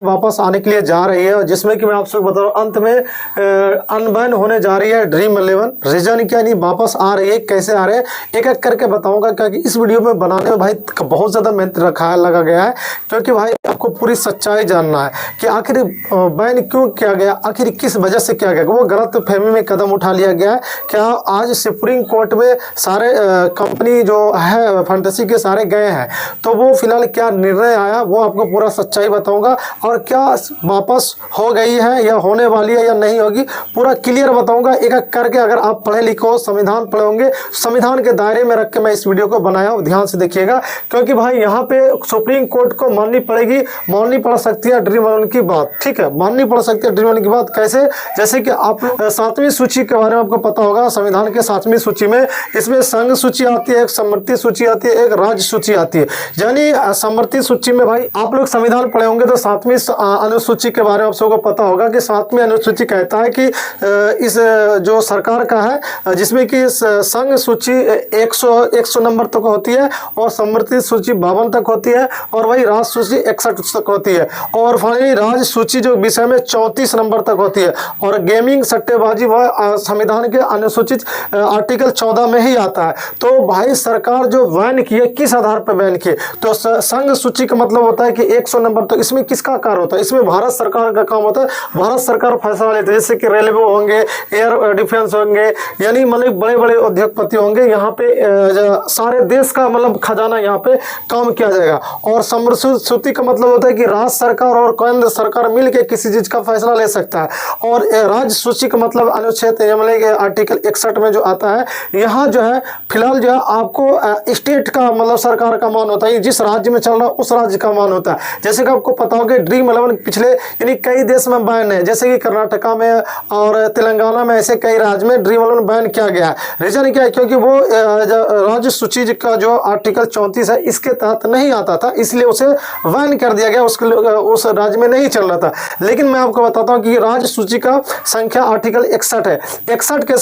वापस आने के लिए जा रही है, जिसमें कि मैं आप सबको बता रहा हूँ अंत में अनबैन होने जा रही है ड्रीम 11। रीजन क्या नहीं वापस आ रही है, कैसे आ रहे हैं एक एक करके बताऊंगा, क्योंकि इस वीडियो में बनाने में भाई बहुत ज़्यादा मेहनत लगा गया है, क्योंकि भाई आपको पूरी सच्चाई जानना है कि आखिर बैन क्यों किया गया, आखिर किस वजह से किया गया, वो गलत फहमी में कदम उठा लिया गया है। क्या आज सुप्रीम कोर्ट में सारे कंपनी जो है फैंटेसी के सारे गए हैं, तो वो फिलहाल क्या निर्णय आया वो आपको पूरा सच्चाई बताऊँगा, और क्या वापस हो गई है या होने वाली है या नहीं होगी पूरा क्लियर बताऊंगा एक एक करके। अगर आप पढ़े लिखो संविधान पढ़े होंगे, संविधान के दायरे में रख के मैं इस वीडियो को बनाया हूं, ध्यान से देखिएगा, क्योंकि भाई यहाँ पे सुप्रीम कोर्ट को माननी पड़ेगी, माननी पड़ सकती है ड्रीम 11 की बात। ठीक है, माननी पड़ सकती है ड्रीम 11 की बात। कैसे? जैसे कि आप 7वीं सूची के बारे में आपको पता होगा, संविधान के 7वीं सूची में इसमें संघ सूची आती है, एक समवर्ती सूची आती है, एक राज्य सूची आती है। यानी समवर्ती सूची में भाई आप लोग संविधान पढ़े होंगे तो 7वीं अनुसूची के बारे में आप सबको पता होगा कि 7वीं अनुसूची कहता है कि इस जो सरकार का है, जिसमें कि संघ सूची 100 नंबर तक होती है, और समवर्ती सूची 52 तक होती है, और वही राज्य सूची 61 तक होती है, और फाइनली राज्य सूची जो विषय में 34 नंबर तक होती है। और गेमिंग सट्टेबाजी वह संविधान के अनुसूचित आर्टिकल 14 में ही आता है। तो भाई सरकार जो बैन की है, किस आधार पर बैन की? तो संघ सूची का मतलब होता है कि 100 नंबर तक। इसमें किसका कार्य होता है? इसमें भारत सरकार का काम होता है, भारत सरकार फैसला लेती है, जैसे कि रेलवे होंगे, एयर डिफेंस होंगे, यानी मतलब बड़े बड़े उद्योगपति होंगे, यहाँ पे सारे देश का मतलब खजाना यहाँ पे काम किया जाएगा। और समवर्ती का मतलब होता है कि राज्य सरकार और केंद्र सरकार मिलकर किसी चीज का फैसला ले सकता है। और राज्य सूची का मतलब अनुच्छेद मतलब आर्टिकल 61 में जो आता है, यहाँ जो है फिलहाल जो है आपको स्टेट का मतलब सरकार का मान होता है, जिस राज्य में चल रहा है उस राज्य का मान होता है। जैसे कि आपको पता होगा ड्रीम 11 पिछले यानी कई देश में बैन है, जैसे कि कर्नाटका में और तेलंगाना में, ऐसे कई राज्य में ड्रीम 11 बैन किया गया है। रीजन क्या है? क्योंकि वो राज्य सूची का जो आर्टिकल 34 है इसके तहत नहीं आता था, इसलिए उसे बैन कर दिया गया, उस राज्य में नहीं चल रहा था। लेकिन मैं आपको बताता हूँ कि राज्य सूची का संख्या आर्टिकल 61 है, 61 के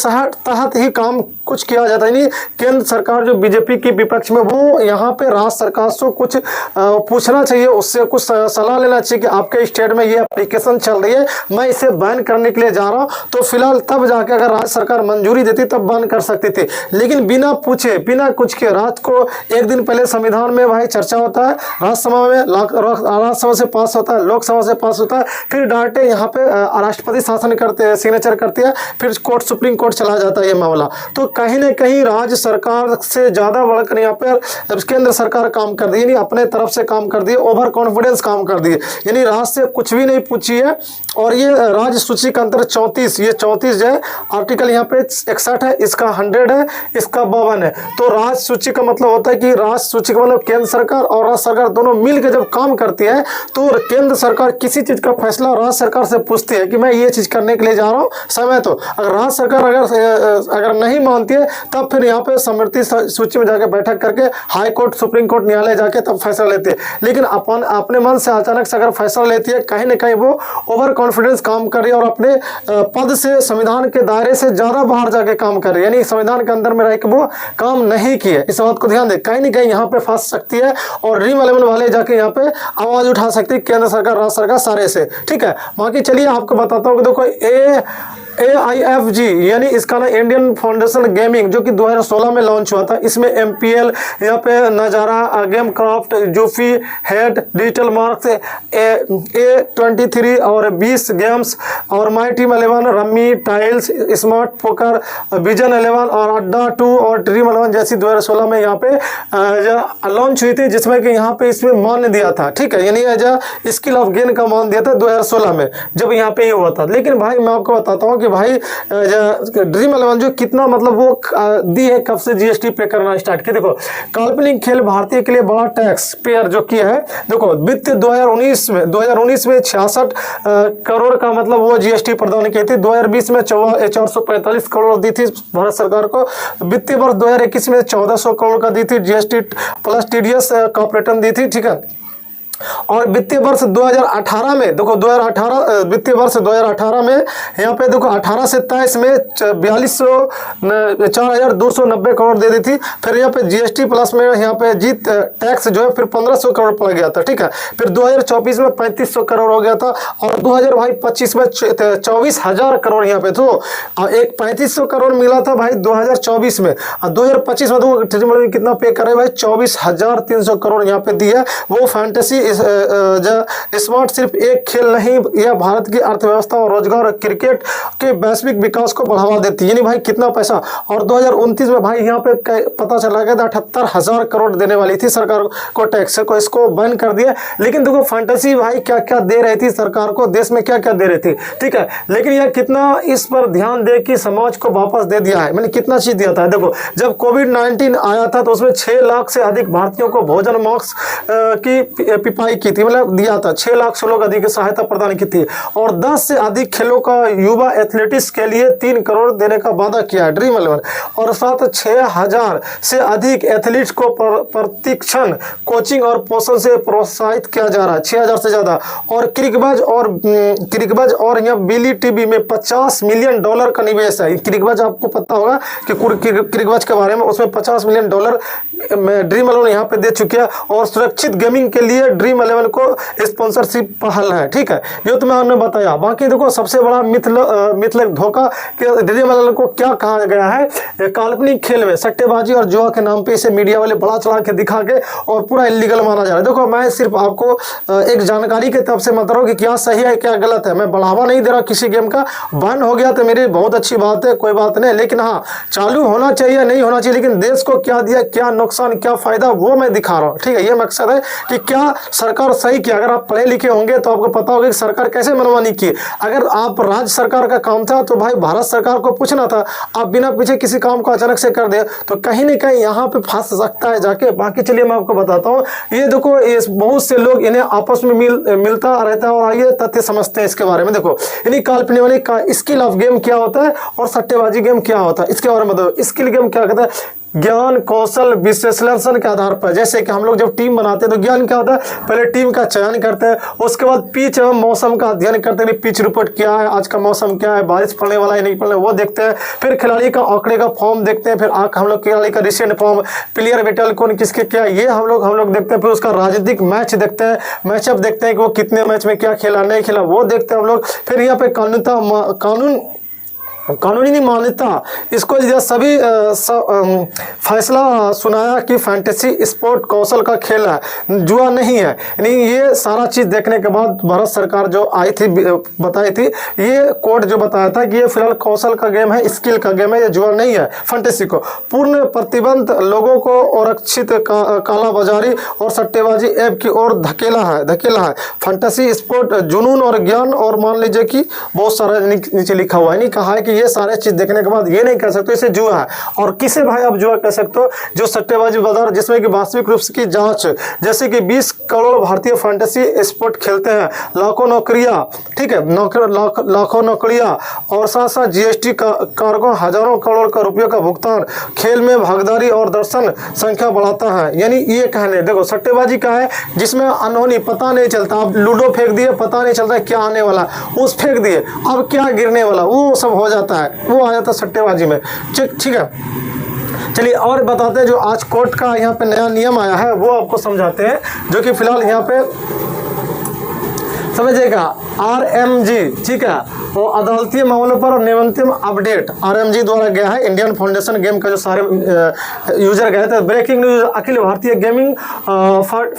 तहत ही काम कुछ किया जाता है। यानी केंद्र सरकार जो बीजेपी की विपक्ष में, वो यहाँ पे राज्य सरकार से कुछ पूछना चाहिए, उससे कुछ सलाह लेना चाहिए कि आपके स्टेट में ये एप्लीकेशन चल रही है, मैं इसे बैन करने के लिए जा रहा हूँ। तो फिलहाल तब जाके अगर राज्य सरकार मंजूरी देती तब बैन कर सकती थी, लेकिन बिना पूछे बिना कुछ के रात को एक दिन पहले संविधान में भाई चर्चा होता है, राज्यसभा में राज्यसभा से पास होता है, लोकसभा से पास होता है, फिर डायरेक्ट यहाँ पे राष्ट्रपति शासन करते हैं, सिग्नेचर करती है, फिर कोर्ट सुप्रीम कोर्ट चला जाता है ये मामला। तो कहीं ना कहीं राज्य सरकार से ज़्यादा बढ़कर यहाँ पर केंद्र सरकार काम कर दी, यानी अपने तरफ से काम कर दिए, ओवर कॉन्फिडेंस काम कर दिए, यानी राज्य से कुछ भी नहीं पूछी है। और ये राज्य सूची का अंतर 34, ये 34 जो है आर्टिकल यहाँ पे 61 है, इसका 100 है, इसका 52 है। तो राज्य सूची का मतलब होता है कि राज्य सूची का मतलब केंद्र सरकार और राज्य सरकार दोनों मिलकर जब काम करती है, तो केंद्र सरकार किसी चीज़ का फैसला राज्य सरकार से पूछती है कि मैं ये चीज़ करने के लिए जा रहा हूँ, समय तो अगर राज्य सरकार अगर नहीं मानती है, तब फिर यहाँ पे समवर्ती सूची में जाकर बैठक करके हाई कोर्ट सुप्रीम कोर्ट न्यायालय जाके तब फैसला लेती है। लेकिन अपने मन से अचानक से अगर फैसला लेती है, कहीं ना कहीं वो ओवर कॉन्फिडेंस काम कर रही है और अपने पद से संविधान के दायरे से ज़्यादा बाहर जाके काम कर रही है, यानी संविधान के अंदर में रह के वो काम नहीं किए। इस बात को ध्यान दे, कहीं ना कहीं यहाँ पे फंस सकती है, और ड्रीम 11 वाले जाके यहाँ पे आवाज़ उठा सकती है, केंद्र सरकार राज्य सरकार सारे से। ठीक है, बाकी चलिए आपको बताता हूँ कि देखो AIFG यानी इसका ना इंडियन फाउंडेशन गेमिंग, जो कि 2016 में लॉन्च हुआ था। इसमें MPL, यहाँ पे Nazara, game craft, Zupee, head, digital marks, A23 और 20 गेम्स, और my team 11, rummy, tiles, smart poker, vision 11 और अड्डा 2 और ड्रीम 11 जैसी 2016 में यहाँ पे लॉन्च हुई थी, जिसमें कि यहाँ पे इसमें मान दिया था। ठीक है, यानी as a skill of game का मान दिया था 2016 में जब यहाँ पे ये हुआ था। लेकिन भाई मैं आपको बताता हूँ कि भाई ड्रीम 11 जो कितना मतलब वो दी है, कब से GST पे करना स्टार्ट किया। देखो, काल्पनिक खेल भारतीय के लिए बड़ा टैक्स पेयर जो किया है, देखो वित्त 2019 में 66 करोड़ का मतलब वो GST प्रदान की थी। 2020 में 445 करोड़ दी थी भारत सरकार को। वित्तीय वर्ष 2021 में 1400 करोड़ का दी थी GST प्लस TDS कॉर्पोरेशन दी थी। ठीक है, और वित्तीय वर्ष 2018 में देखो 2018 वित्तीय वर्ष 2018 में यहाँ पे देखो 18 से 23 में 4,290 करोड़ दे दी थी। फिर यहाँ पे जीएसटी प्लस में यहाँ पे जीत टैक्स जो है फिर 1,500 करोड़ पड़ गया था, ठीक है। फिर 2024 में 3,500 करोड़ हो गया था और 2025 में 24,000 करोड़ यहाँ पे। तो एक 3,500 करोड़ मिला था भाई 2024 में, और 2025 में तो कितना पे करे भाई 24,300 करोड़ यहाँ पे दिया। वो फैंटेसी स्मार्ट सिर्फ एक खेल नहीं, यह भारत की अर्थव्यवस्था और रोजगार और क्रिकेट के वैश्विक विकास को बढ़ावा देती है। यानी भाई कितना पैसा। और 2029 में भाई यहाँ पे पता चला गया था 78,000 करोड़ देने वाली थी सरकार को टैक्स को, इसको बैन कर दिया। लेकिन देखो फैंटेसी भाई क्या क्या दे रही थी सरकार को, देश में क्या क्या दे रही थी, ठीक है। लेकिन यह कितना इस पर ध्यान दे कि समाज को वापस दे दिया है, मैंने कितना चीज दिया था। देखो जब कोविड-19 आया था तो उसमें 6 लाख से अधिक भारतीयों को भोजन मास्क की पिपाई की थी, मतलब दिया था। 6 लाख से लोग अधिक सहायता प्रदान की थी और 10 से अधिक खेलों का युवा एथलेटिक्स के लिए 3 करोड़ देने का वादा किया है ड्रीम 11। और साथ 6,000 से अधिक एथलीट्स को प्रशिक्षण कोचिंग और पोषण से प्रोत्साहित किया जा रहा है, 6,000 से ज्यादा। और क्रिकबज और यहाँ बिली टीवी में $50 मिलियन का निवेश है। क्रिकबज आपको पता होगा कि क्रिकबज के बारे में, उसमें $50 मिलियन ड्रीम 11 यहाँ पे दे चुके हैं। और सुरक्षित गेमिंग के लिए ड्रीम 11 को स्पॉन्सरशिप पहल है, ठीक है। ये तो मैंने बताया। बाकी देखो सबसे बड़ा मिथलक धोखा कि ड्रीम 11 को क्या कहा गया है, काल्पनिक खेल में सट्टेबाजी और जुआ के नाम पे इसे मीडिया वाले बड़ा चढ़ा के दिखा के और पूरा इलीगल माना जा रहा है। देखो मैं सिर्फ आपको एक जानकारी के तरफ से बता रहा हूँ कि क्या सही है क्या गलत है। मैं बढ़ावा नहीं दे रहा किसी गेम का। बैन हो गया तो मेरी बहुत अच्छी बात है, कोई बात नहीं। लेकिन हाँ चालू होना चाहिए नहीं होना चाहिए, लेकिन देश को क्या दिया, क्या नुकसान, क्या फायदा, वो मैं दिखा रहा हूँ, ठीक है। ये मकसद है कि क्या सरकार सही किया। अगर आप पढ़े लिखे होंगे तो आपको पता होगा कि सरकार कैसे मनमानी की। अगर आप राज्य सरकार का काम था तो भाई भारत सरकार को पूछना था। आप बिना पूछे किसी काम को अचानक से कर दे तो कहीं ना कहीं यहाँ पे फंस सकता है जाके। बाकी चलिए मैं आपको बताता हूँ। ये देखो ये बहुत से लोग इन्हें आपस में मिलता रहता है और आइए तथ्य समझते हैं इसके बारे में। देखो यानी काल्पनिक वाली का स्किल ऑफ गेम क्या होता है और सट्टेबाजी गेम क्या होता है, इसके बारे में बताओ। स्किल गेम क्या कहता है, ज्ञान कौशल विश्लेषण के आधार पर। जैसे कि हम लोग जब टीम बनाते हैं तो ज्ञान क्या होता है, पहले टीम का चयन करते हैं, उसके बाद पिच एवं मौसम का अध्ययन करते हैं। पिच रिपोर्ट क्या है, आज का मौसम क्या है, बारिश पड़ने वाला है नहीं पड़ने, वो देखते हैं। फिर खिलाड़ी का आंकड़े का फॉर्म देखते हैं। फिर हम लोग खिलाड़ी का रिसेंट फॉर्म, प्लेयर बेटल कौन किसके क्या, ये हम लोग देखते हैं। फिर उसका राजनीतिक मैच देखते हैं, मैचअप देखते हैं कि वो कितने मैच में क्या खेला नहीं खेला, वो देखते हैं हम लोग। फिर यहाँ पे कानूनी मान्यता, इसको यह सभी फैसला सुनाया कि फैंटेसी स्पोर्ट कौशल का खेल है, जुआ नहीं है। यानी ये सारा चीज़ देखने के बाद भारत सरकार जो आई थी बताई थी, ये कोर्ट जो बताया था कि ये फिलहाल कौशल का गेम है, स्किल का गेम है, ये जुआ नहीं है। फैंटेसी को पूर्ण प्रतिबंध लोगों को आरक्षित कालाबाजारी और सट्टेबाजी ऐप की ओर धकेला है। फैंटेसी स्पोर्ट जुनून और ज्ञान, और मान लीजिए कि बहुत सारा नीचे लिखा हुआ है, नहीं कहा है कि ये सारे चीज देखने के बाद ये नहीं कह सकते इसे जुआ है। और किसे भाई आप जुआ कह सकते हो, जो सट्टेबाजी बाजार जिसमें कि वास्तविक रूप की जांच, जैसे कि 20 करोड़ भारतीय फैंटेसी स्पोर्ट खेलते हैं, लाखों नौकरियां, ठीक है, लाखों नौकरियां, और साथ साथ जीएसटी कारकों हजारों करोड़ का रुपयों का भुगतान खेल में भागीदारी और दर्शन संख्या बढ़ाता है। यानी ये कहने देखो सट्टेबाजी का है जिसमें अनहोनी पता नहीं चलता। आप लूडो फेंक दिए, पता नहीं चलता क्या आने वाला, उस फेंक दिए अब क्या गिरने वाला, वो सब हो जाता है, वो आ जाता है सट्टेबाजी में, ठीक है। चलिए और बताते हैं जो आज कोर्ट का यहाँ पे नया नियम आया है वो आपको समझाते हैं, जो कि फिलहाल यहाँ पे समझिएगा। आरएमजी, ठीक है, वो अदालती मामलों पर नवीनतम अपडेट आरएमजी द्वारा गया है। इंडियन फाउंडेशन गेम का जो सारे यूजर गए थे। Breaking news, Akhil Bharatiya gaming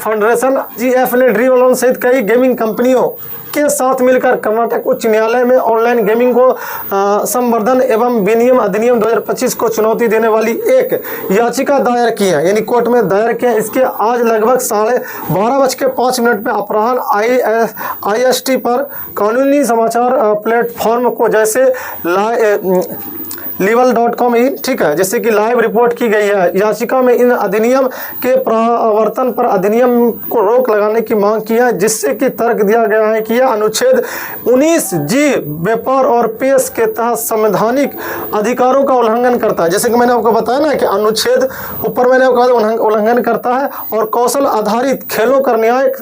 federation GF ने ड्रीम 11 सहित कई गेमिंग कंपनियों के साथ मिलकर कर्नाटक उच्च न्यायालय में ऑनलाइन गेमिंग को संवर्धन एवं विनियम अधिनियम 2025 को चुनौती देने वाली एक याचिका दायर की है, यानी कोर्ट में दायर किया। इसके आज लगभग 12:05 में अपराह्न IST पर कानूनी समाचार प्लेटफॉर्म को जैसे legal.com ही, ठीक है, जैसे कि लाइव रिपोर्ट की गई है। याचिका में इन अधिनियम के प्रवर्तन पर अधिनियम को रोक लगाने की मांग की है, जिससे कि तर्क दिया गया है कि यह अनुच्छेद 19G व्यापार और पेश के तहत संवैधानिक अधिकारों का उल्लंघन करता है। जैसे कि मैंने आपको बताया ना कि अनुच्छेद ऊपर मैंने आपको उल्लंघन करता है, और कौशल आधारित खेलों का न्याय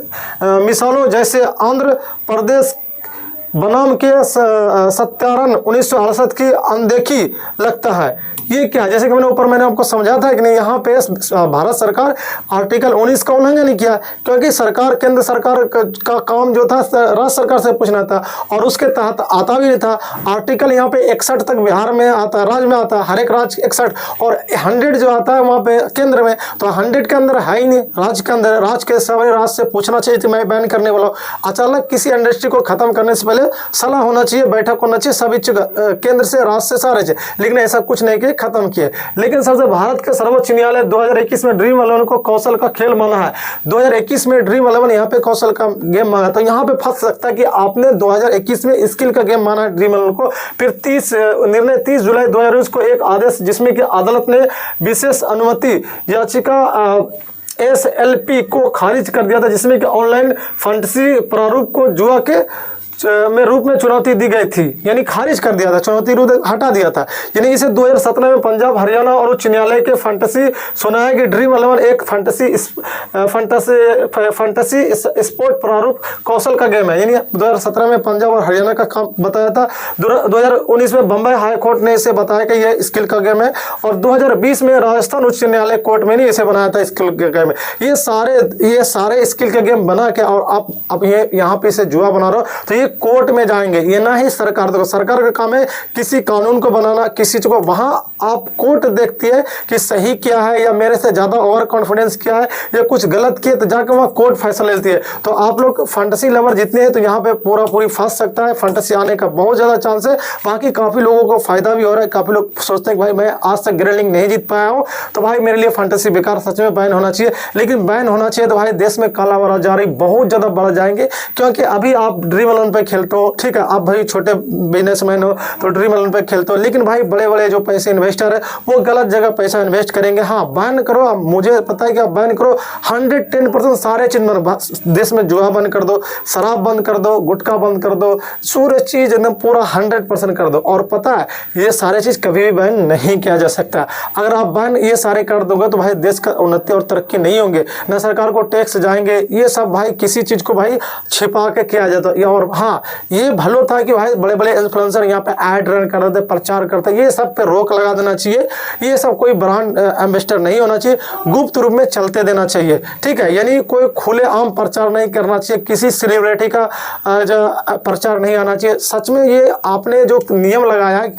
मिसालों जैसे आंध्र प्रदेश बनाम के सत्यारण 1968 की अनदेखी लगता है। ये क्या, जैसे कि मैंने आपको समझा था कि नहीं, यहाँ पे भारत सरकार आर्टिकल 19 का उल्लंघन नहीं किया, क्योंकि सरकार, केंद्र सरकार का काम जो था राज्य सरकार से पूछना था, और उसके तहत आता भी नहीं था। आर्टिकल यहाँ पे 61 तक बिहार में आता है, राज्य में आता है, हर एक राज्य 61, और 100 जो आता है वहाँ पे केंद्र में, तो 100 के अंदर है ही नहीं राज्य के अंदर। राज्य के सभी राज्य से पूछना चाहिए कि मैं बैन करने वाला हूँ। अचानक किसी इंडस्ट्री को खत्म करने से पहले सलाह होना चाहिए, बैठक होना चाहिए, सभी केंद्र से राज्य से सारे चाहिए, लेकिन ऐसा कुछ नहीं कि खत्म किए। लेकिन सबसे भारत के सर्वोच्च न्यायालय 2021 में ड्रीम 11 को कौशल का खेल माना है। 2021 में ड्रीम 11 यहाँ पे कौशल का गेम माना, तो यहाँ पे फंस सकता है कि आपने 2021 में स्किल का गेम माना है ड्रीम 11 को, फिर 30 जुलाई 2020 को एक आदेश जिसमें कि अदालत ने विशेष अनुमति याचिका SLP को खारिज कर दिया था, जिसमें कि ऑनलाइन फंटसी प्रारूप को जुआ के रूप में चुनौती दी गई थी, यानी खारिज कर दिया था, चुनौती हटा दिया था। यानी इसे 2017 में पंजाब, हरियाणा और उच्च न्यायालय के फंटसी सुनाया कि ड्रीम 11 एक फंटसी स्पोर्ट प्रारूप कौशल का गेम है। यानी 2017 में पंजाब और हरियाणा का काम बताया था, 2019 में बम्बई हाई कोर्ट ने इसे बताया कि यह स्किल का गेम है, और 2020 में राजस्थान उच्च न्यायालय कोर्ट में नहीं इसे बनाया था स्किल का गेम है। ये सारे स्किल का गेम बना के और आप ये यहाँ पे इसे जुआ बना रहे हो, तो ये कोर्ट में जाएंगे। ये ना ही सरकार, देखो सरकार का काम है किसी कानून को बनाना, किसी को, वहां आप कोर्ट देखती है कि सही क्या है या मेरे से ज्यादा ओवर कॉन्फिडेंस क्या है या कुछ गलत किए, तो जाकर वहां कोर्ट फैसला लेती है। तो आप लोग फंटसी लवर जितने हैं तो यहाँ पे पूरी फंस सकता है, फंटसी आने का बहुत ज्यादा चांस है। बाकी काफी लोगों को फायदा भी हो रहा है, काफी लोग सोचते हैं कि भाई मैं आज तक ग्रैंडलिंग नहीं जीत पाया हूँ, तो भाई मेरे लिए फंटसी बेकार, सच में बैन होना चाहिए। लेकिन बैन होना चाहिए तो भाई देश में कालाबाजारी बहुत ज्यादा बढ़ जाएंगे, क्योंकि अभी आप ड्रीम 11 पे खेलते हो, ठीक है, आप भाई छोटे बिजनेसमैन हो तो ड्रीम 11 पे खेलते हो, लेकिन भाई बड़े बड़े जो पैसे इन्वेस्टर है वो गलत जगह पैसा इन्वेस्ट करेंगे। हाँ बैन करो, मुझे पता है कि आप बैन करो, 110% सारे चीज देश में जुआ बंद कर दो, शराब बंद कर दो, गुटखा बंद कर दो, सूर्य चीज एकदम पूरा 100% कर दो। और पता है ये सारे चीज कभी भी बैन नहीं किया जा सकता। अगर आप बैन ये सारे कर दोगे तो भाई देश का उन्नति और तरक्की नहीं होंगे, न सरकार को टैक्स जाएंगे, ये सब भाई किसी चीज को भाई छिपा के किया जाता है। और हाँ ये भलो था कि भाई बड़े बड़े इन्फ्लुएंसर यहाँ पे ऐड रन कर रहे थे, प्रचार करते, ये सब पे रोक लगा देना चाहिए। ये सब कोई ब्रांड एम्बेसडर नहीं होना चाहिए, गुप्त रूप में चलते देना चाहिए, ठीक है। यानी कोई खुले आम प्रचार नहीं करना चाहिए, किसी सेलिब्रिटी का प्रचार नहीं आना चाहिए। सच में ये आपने जो नियम लगाया है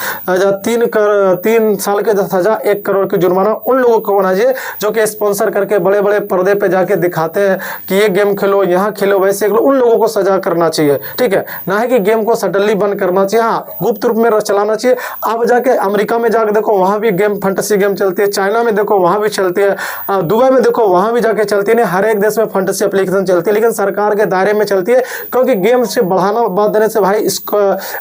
3 साल के 10,000 1 करोड़ के जुर्माना उन लोगों को होना चाहिए जो कि स्पॉन्सर करके बड़े बड़े पर्दे पे जाके दिखाते हैं कि ये गेम खेलो, यहाँ खेलो, वैसे खेलो, उन लोगों को सजा करना चाहिए, ठीक है, ना है कि गेम को सडनली बंद करना चाहिए। हाँ गुप्त रूप में चलाना चाहिए। आप जाके अमेरिका में जाके देखो वहाँ भी गेम, फंटसी गेम चलती है, चाइना में देखो वहाँ भी चलती है, दुबई में देखो वहाँ भी जाके चलती है। हर एक देश में फंटसी एप्लीकेशन चलती है, लेकिन सरकार के दायरे में चलती है, क्योंकि गेम से बढ़ाना बात देने से भाई इसको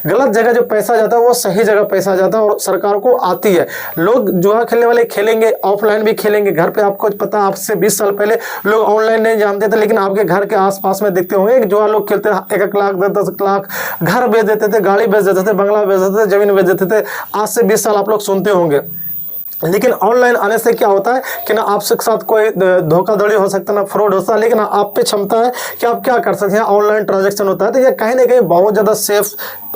गलत जगह जो पैसा जाता है वो सही जगह पैसा जाता है और सरकार को आती है। लोग जुआ खेलने वाले खेलेंगे, ऑफलाइन भी खेलेंगे, घर पे आपको पता, आपसे 20 साल पहले लोग ऑनलाइन नहीं जानते थे, लेकिन आपके घर के आसपास में देखते होंगे जुआ लोग खेलते, 1 लाख 10 लाख घर बेच देते थे, गाड़ी बेच देते थे, बंगला बेच देते थे, जमीन बेच देते थे। आज से 20 साल आप लोग सुनते होंगे। लेकिन ऑनलाइन आने से क्या होता है कि ना आपके साथ कोई धोखाधड़ी हो सकता है, ना फ्रॉड होता है, लेकिन आप पे क्षमता है कि आप क्या कर सकते हैं, ऑनलाइन ट्रांजैक्शन होता है, तो ये कहीं ना कहीं बहुत ज़्यादा सेफ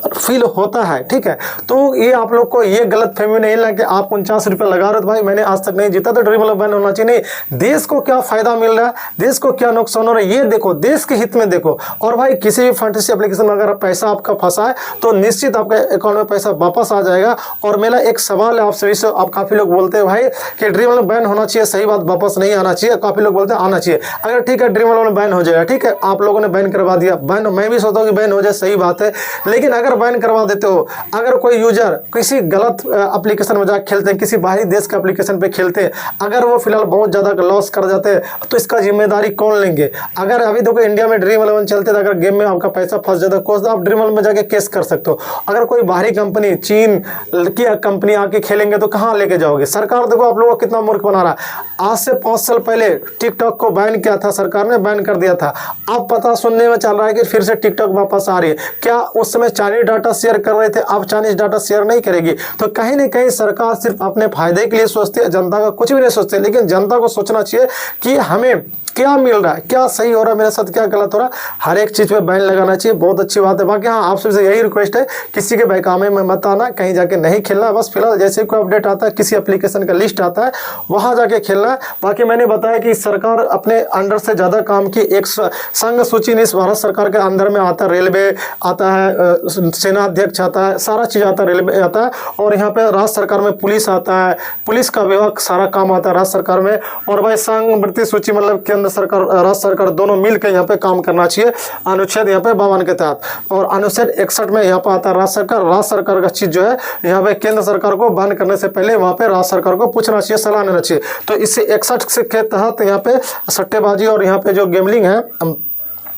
फील होता है, ठीक है। तो ये आप लोग को ये गलत फहमी नहीं लगे कि आप 49 रुपये लगा रहे हो तो भाई मैंने आज तक नहीं जीता तो ड्रीम 11 बैन होना चाहिए। नहीं, देश को क्या फायदा मिल रहा है, देश को क्या नुकसान हो रहा है, ये देखो, देश के हित में देखो। और भाई किसी भी फंटसी एप्लीकेशन में अगर पैसा आपका फंसा है तो निश्चित आपके अकाउंट में पैसा वापस आ जाएगा। और मेरा एक सवाल है आपसे, आप काफ़ी लोग बोलते हैं भाई कि ड्रीम 11 बैन होना चाहिए, सही बात, वापस नहीं आना चाहिए। काफ़ी लोग बोलते हैं आना चाहिए। अगर ठीक है ड्रीम 11 बैन हो जाएगा, ठीक है, आप लोगों ने बैन करवा दिया, बैन, मैं भी सोचता हूँ कि बैन हो जाए, सही बात है। लेकिन अगर अगर बैन करवा देते हो, अगर कोई यूजर किसी गलत एप्लीकेशन में जाकर खेलते हैं, किसी बाहरी देश के एप्लीकेशन पे खेलते हैं, अगर वो फिलहाल बहुत ज़्यादा लॉस कर जाते हैं तो इसका जिम्मेदारी कौन लेंगे? अगर अभी देखो इंडिया में ड्रीम 11 चलते थे, अगर गेम में आपका पैसा फंस जाता है कोई आप ड्रीम 11 में जाके केस कर सकते हो। अगर कोई बाहरी कंपनी, चीन की कंपनी आके खेलेंगे तो कहाँ लेके जाओगे? सरकार देखो आप लोगों को कितना मूर्ख बना रहा है। आज से 5 साल पहले टिकटॉक को बैन किया था, सरकार ने बैन कर दिया था। अब पता सुनने में चल रहा है कि फिर से टिकटॉक वापस आ रही है। क्या उस समय चाइनीज डाटा शेयर कर रहे थे, अब चाइनीज डाटा शेयर नहीं करेगी? तो कहीं ना कहीं सरकार सिर्फ अपने फायदे के लिए सोचती है, जनता का कुछ भी नहीं सोचते। लेकिन जनता को सोचना चाहिए कि हमें क्या मिल रहा है, क्या सही हो रहा है मेरे साथ, क्या गलत हो रहा है। हर एक चीज़ पे बैन लगाना चाहिए, बहुत अच्छी बात है। बाकी हाँ, आप सबसे यही रिक्वेस्ट है, किसी के बहकावे में मत आना, कहीं जाके नहीं खेलना। बस फिलहाल जैसे कोई अपडेट आता है, किसी एप्लीकेशन का लिस्ट आता है, वहाँ जाके खेलना है। बाकी मैंने बताया कि सरकार अपने अंडर से ज़्यादा काम की एक संघ सूची नहीं, भारत सरकार के अंदर में आता है, रेलवे आता है, सेना अध्यक्ष आता है, सारा चीज़ आता है, रेलवे आता है, और यहाँ पे राज्य सरकार में पुलिस आता है, पुलिस का विभाग सारा काम आता है राज्य सरकार में। और भाई संघ सूची मतलब केंद्र सरकार, राज्य सरकार दोनों मिलकर यहाँ पे काम करना चाहिए। अनुच्छेद यहाँ पे 52 के तहत, और अनुच्छेद 61 में यहाँ पे आता है राज्य सरकार का चीज जो है यहाँ पे केंद्र सरकार को बंद करने से पहले वहाँ पे राज्य सरकार को पूछना चाहिए, सलाह लेना चाहिए। तो इससे 61 के तहत यहाँ पे सट्टेबाजी और यहाँ पे जो गेमलिंग है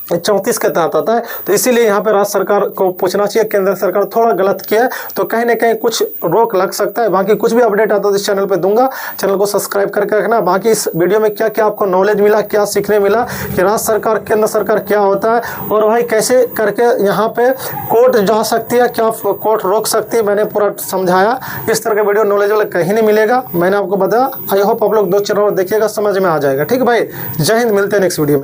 34 के तहत आता है। तो इसीलिए यहाँ पे राज्य सरकार को पूछना चाहिए, केंद्र सरकार थोड़ा गलत किया तो कहीं ना कहीं कुछ रोक लग सकता है। बाकी कुछ भी अपडेट आता है तो इस चैनल पे दूंगा, चैनल को सब्सक्राइब करके रखना। बाकी इस वीडियो में क्या क्या आपको नॉलेज मिला, क्या सीखने मिला कि राज्य सरकार, केंद्र सरकार क्या होता है, और भाई कैसे करके यहाँ पे कोर्ट जा सकती है, क्या कोर्ट रोक सकती है, मैंने पूरा समझाया। इस तरह का वीडियो नॉलेज वाला कहीं नहीं मिलेगा, मैंने आपको बताया। आई होप आप लोग 2 चैनल देखिएगा, समझ में आ जाएगा। ठीक है भाई, जय हिंद, मिलते हैं नेक्स्ट वीडियो में।